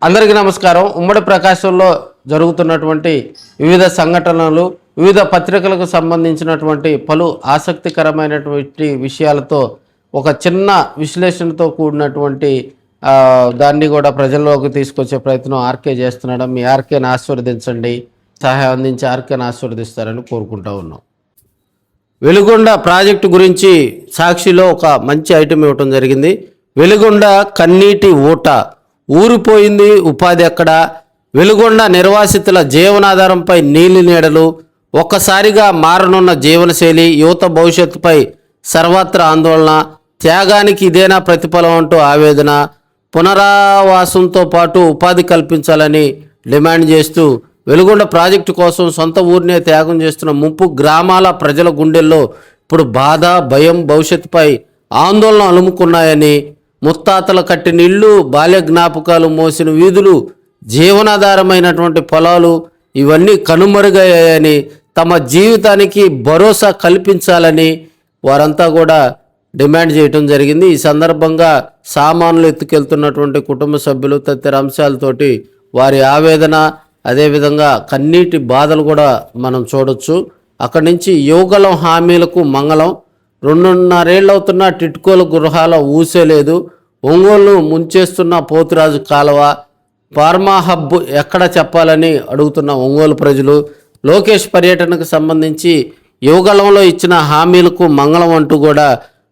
అందరికీ నమస్కారం. ఉమ్మడి ప్రకాశంలో జరుగుతున్నటువంటి వివిధ సంఘటనలు, వివిధ పత్రికలకు సంబంధించినటువంటి పలు ఆసక్తికరమైనటువంటి విషయాలతో ఒక చిన్న విశ్లేషణతో కూడినటువంటి దాన్ని కూడా ప్రజల్లోకి తీసుకొచ్చే ప్రయత్నం ఆర్కే చేస్తున్నాడు. మీ ఆర్కేని ఆశీర్వదించండి, సహాయం అందించి ఆర్కేని ఆశీర్వదిస్తారని కోరుకుంటా ఉన్నాం. వెలుగొండ ప్రాజెక్టు గురించి సాక్షిలో ఒక మంచి ఐటెం ఇవ్వటం జరిగింది. వెలుగొండ కన్నీటి ఊట, ఊరిపోయింది ఉపాధి ఎక్కడ, వెలుగొండ నిర్వాసితుల జీవనాధారంపై నీలి నీడలు, ఒక్కసారిగా మారనున్న జీవనశైలి, యువత భవిష్యత్తుపై సర్వత్రా ఆందోళన, త్యాగానికి ఇదేనా ప్రతిఫలం అంటూ ఆవేదన, పునరావాసంతో పాటు ఉపాధి కల్పించాలని డిమాండ్ చేస్తూ వెలుగొండ ప్రాజెక్టు కోసం సొంత ఊరినే త్యాగం చేస్తున్న ముంపు గ్రామాల ప్రజల గుండెల్లో ఇప్పుడు బాధ, భయం, భవిష్యత్తుపై ఆందోళన అలుముకున్నాయని, ముత్తాతల కట్టిన ఇళ్ళు, బాల్య జ్ఞాపకాలు మోసిన వీధులు, జీవనాధారమైనటువంటి పొలాలు ఇవన్నీ కనుమరుగయ్యాయని, తమ జీవితానికి భరోసా కల్పించాలని వారంతా కూడా డిమాండ్ చేయటం జరిగింది. ఈ సందర్భంగా సామాన్లు ఎత్తుకెళ్తున్నటువంటి కుటుంబ సభ్యులు తదితర అంశాలతోటి వారి ఆవేదన, అదేవిధంగా కన్నీటి బాధలు కూడా మనం చూడొచ్చు. అక్కడి నుంచి యువగలం హామీలకు మంగళం, 2.5 ఏళ్ళు అవుతున్న టిట్కోల గృహాల ఊసేలేదు, ఒంగోలు ముంచేస్తున్న పోతురాజు కాలువ, ఫార్మా హబ్ ఎక్కడ చెప్పాలని అడుగుతున్న ఒంగోలు ప్రజలు, లోకేష్ పర్యటనకు సంబంధించి యువగలంలో ఇచ్చిన హామీలకు మంగళం అంటూ కూడా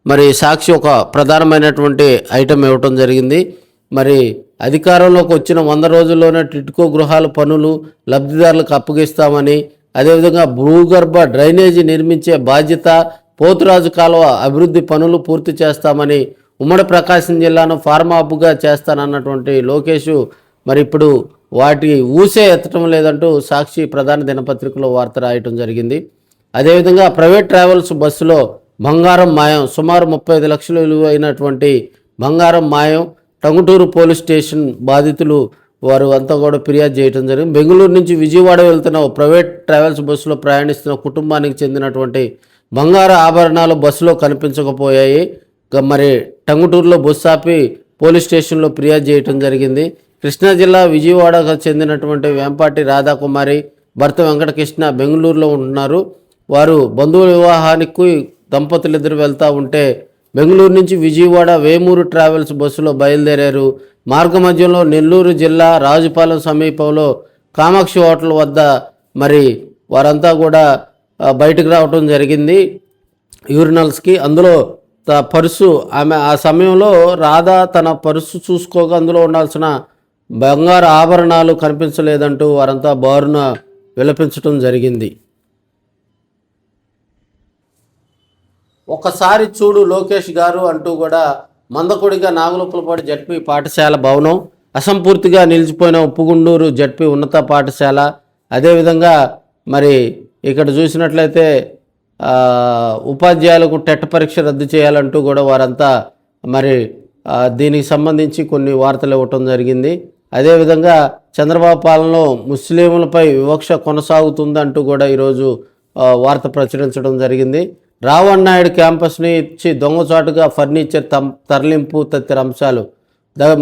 మరి సాక్షి ఒక ప్రధానమైనటువంటి ఐటెం ఇవ్వటం జరిగింది. మరి అధికారంలోకి వచ్చిన 100 రోజుల్లోనే టిట్కో గృహాల పనులు లబ్ధిదారులకు అప్పగిస్తామని, అదేవిధంగా భూగర్భ డ్రైనేజీ నిర్మించే బాధ్యత, పోతురాజు కాలువ అభివృద్ధి పనులు పూర్తి చేస్తామని, ఉమ్మడి ప్రకాశం జిల్లాను ఫార్మా హబ్గా చేస్తానన్నటువంటి లోకేష్ మరి ఇప్పుడు వాటి ఊసే ఎత్తడం లేదంటూ సాక్షి ప్రధాన దినపత్రికలో వార్త రాయటం జరిగింది. అదేవిధంగా ప్రైవేట్ ట్రావెల్స్ బస్సులో బంగారం మాయం, సుమారు 35 లక్షలు విలువైనటువంటి బంగారం మాయం. టంగుటూరు పోలీస్ స్టేషన్ బాధితులు వారు అంతా కూడా ఫిర్యాదు చేయడం జరిగింది. బెంగళూరు నుంచి విజయవాడ వెళ్తున్న ప్రైవేట్ ట్రావెల్స్ బస్సులో ప్రయాణిస్తున్న కుటుంబానికి చెందినటువంటి బంగారు ఆభరణాలు బస్సులో కనిపించకపోయాయి. మరి టంగుటూరులో బస్సు ఆపి పోలీస్ స్టేషన్లో ఫిర్యాదు చేయడం జరిగింది. కృష్ణా జిల్లా విజయవాడకు చెందినటువంటి వెంపాటి రాధాకుమారి భర్త వెంకటకృష్ణ బెంగళూరులో ఉంటున్నారు. వారు బంధువుల వివాహానికి దంపతులిద్దరు వెళ్తూ ఉంటే బెంగళూరు నుంచి విజయవాడ వేమూరు ట్రావెల్స్ బస్సులో బయలుదేరారు. మార్గ మధ్యంలో నెల్లూరు జిల్లా రాజుపాలెం సమీపంలో కామాక్షి హోటల్ వద్ద మరి వారంతా కూడా బయటకు రావటం జరిగింది యూరినల్స్కి. అందులో పర్సు, ఆమె ఆ సమయంలో రాధా తన పర్సు చూసుకోగా అందులో ఉండాల్సిన బంగారు ఆభరణాలు కనిపించలేదంటూ వారంతా బారున విలపించటం జరిగింది. ఒకసారి చూడు లోకేష్ గారు అంటూ కూడా మందకొడిగా నాగులుప్పలపాడు జడ్పీ పాఠశాల భవనం, అసంపూర్తిగా నిలిచిపోయిన ఉప్పుగుండూరు జడ్పీ ఉన్నత పాఠశాల, అదేవిధంగా మరి ఇక్కడ చూసినట్లయితే ఉపాధ్యాయులకు టెట్ పరీక్ష రద్దు చేయాలంటూ కూడా వారంతా మరి దీనికి సంబంధించి కొన్ని వార్తలు ఇవ్వటం జరిగింది. అదేవిధంగా చంద్రబాబు పాలనలో ముస్లింలపై వివక్ష కొనసాగుతుందంటూ కూడా ఈరోజు వార్త ప్రచురించడం జరిగింది. రావణ్ క్యాంపస్ని ఇచ్చి దొంగచాటుగా ఫర్నిచర్ తరలింపు తదితర అంశాలు.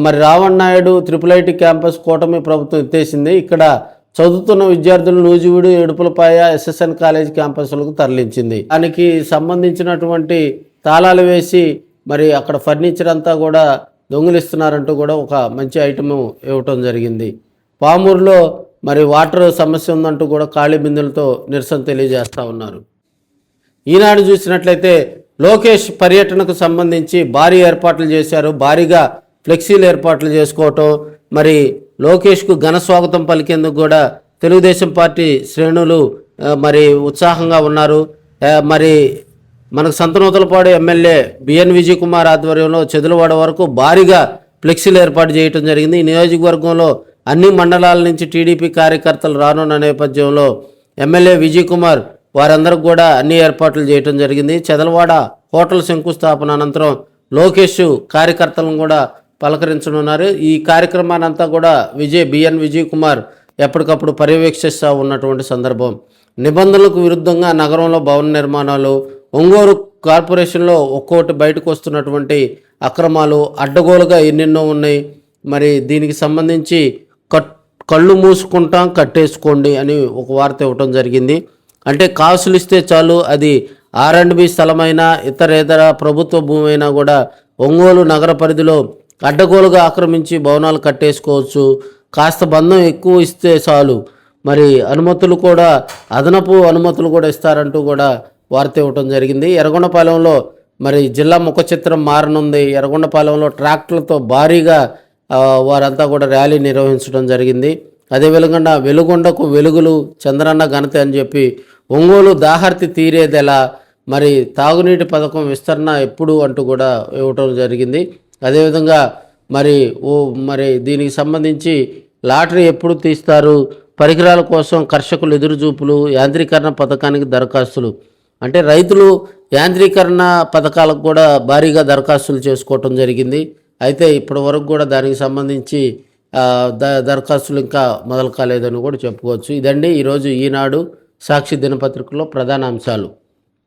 మరి రావణ్ IIIT క్యాంపస్ కూటమి ప్రభుత్వం ఎత్తేసింది. ఇక్కడ చదువుతున్న విద్యార్థులు నూజివీడు, ఎడుపులపాయ, SSN కాలేజ్ క్యాంపస్లకు తరలించింది. దానికి సంబంధించినటువంటి తాళాలు వేసి మరి అక్కడ ఫర్నిచర్ అంతా కూడా దొంగిలిస్తున్నారంటూ కూడా ఒక మంచి ఐటమ్ ఇవ్వటం జరిగింది. పామూరులో మరి వాటర్ సమస్య ఉందంటూ కూడా ఖాళీ బిందెలతో నిరసన తెలియజేస్తూ ఉన్నారు. ఈనాడు చూసినట్లయితే లోకేష్ పర్యటనకు సంబంధించి భారీ ఏర్పాట్లు చేశారు. భారీగా ఫ్లెక్సీలు ఏర్పాట్లు చేసుకోవటం, మరి లోకేష్కు ఘన స్వాగతం పలికేందుకు కూడా తెలుగుదేశం పార్టీ శ్రేణులు మరి ఉత్సాహంగా ఉన్నారు. మరి మనకు సంతనూతలపాడు ఎమ్మెల్యే బిఎన్ విజయ్ కుమార్ ఆధ్వర్యంలో చెదులవాడ వరకు భారీగా ఫ్లెక్సీలు ఏర్పాటు చేయడం జరిగింది. ఈ నియోజకవర్గంలో అన్ని మండలాల నుంచి టీడీపీ కార్యకర్తలు రానున్న నేపథ్యంలో ఎమ్మెల్యే విజయ్ కుమార్ వారందరికి కూడా అన్ని ఏర్పాట్లు చేయడం జరిగింది. చెదలవాడ హోటల్ శంకుస్థాపన అనంతరం లోకేష్ కార్యకర్తలను కూడా పలకరించనున్నారు. ఈ కార్యక్రమాన్ని అంతా కూడా బిఎన్ విజయ్ కుమార్ ఎప్పటికప్పుడు పర్యవేక్షిస్తూ ఉన్నటువంటి సందర్భం. నిబంధనలకు విరుద్ధంగా నగరంలో భవన నిర్మాణాలు, ఒంగోలు కార్పొరేషన్లో ఒక్కోటి బయటకు వస్తున్నటువంటి అక్రమాలు అడ్డగోలుగా ఎన్నెన్నో ఉన్నాయి. మరి దీనికి సంబంధించి కళ్ళు మూసుకుంటాం కట్టేసుకోండి అని ఒక వార్త ఇవ్వటం జరిగింది. అంటే కాసులు ఇస్తే చాలు, అది R&B స్థలమైనా ఇతర ప్రభుత్వ భూమి అయినా కూడా ఒంగోలు నగర పరిధిలో అడ్డగోలుగా ఆక్రమించి భవనాలు కట్టేసుకోవచ్చు. కాస్త బంధం ఎక్కువ ఇస్తే చాలు, మరి అనుమతులు కూడా అదనపు అనుమతులు కూడా ఇస్తారంటూ కూడా వార్త ఇవ్వటం జరిగింది. ఎర్రగొండపాలెంలో మరి జిల్లా ముఖ చిత్రం మారనుంది. ఎర్రగొండపాలెంలో ట్రాక్టర్లతో భారీగా వారంతా కూడా ర్యాలీ నిర్వహించడం జరిగింది. అదేవిధంగా వెలుగొండకు వెలుగులు చంద్రన్న ఘనత అని చెప్పి ఒంగోలు దాహర్తి తీరేదెలా, మరి తాగునీటి పథకం విస్తరణ ఎప్పుడు అంటూ కూడా ఇవ్వటం జరిగింది. అదేవిధంగా మరి దీనికి సంబంధించి లాటరీ ఎప్పుడు తీస్తారు, పరికరాల కోసం కర్షకులు ఎదురుచూపులు, యాంత్రీకరణ పథకానికి దరఖాస్తులు. అంటే రైతులు యాంత్రీకరణ పథకాలకు కూడా భారీగా దరఖాస్తులు చేసుకోవటం జరిగింది. అయితే ఇప్పటి వరకు కూడా దానికి సంబంధించి దరఖాస్తులు ఇంకా మొదలు కాలేదని కూడా చెప్పుకోవచ్చు. ఇదండి ఈరోజు ఈనాడు సాక్షి దినపత్రికలో ప్రధాన అంశాలు.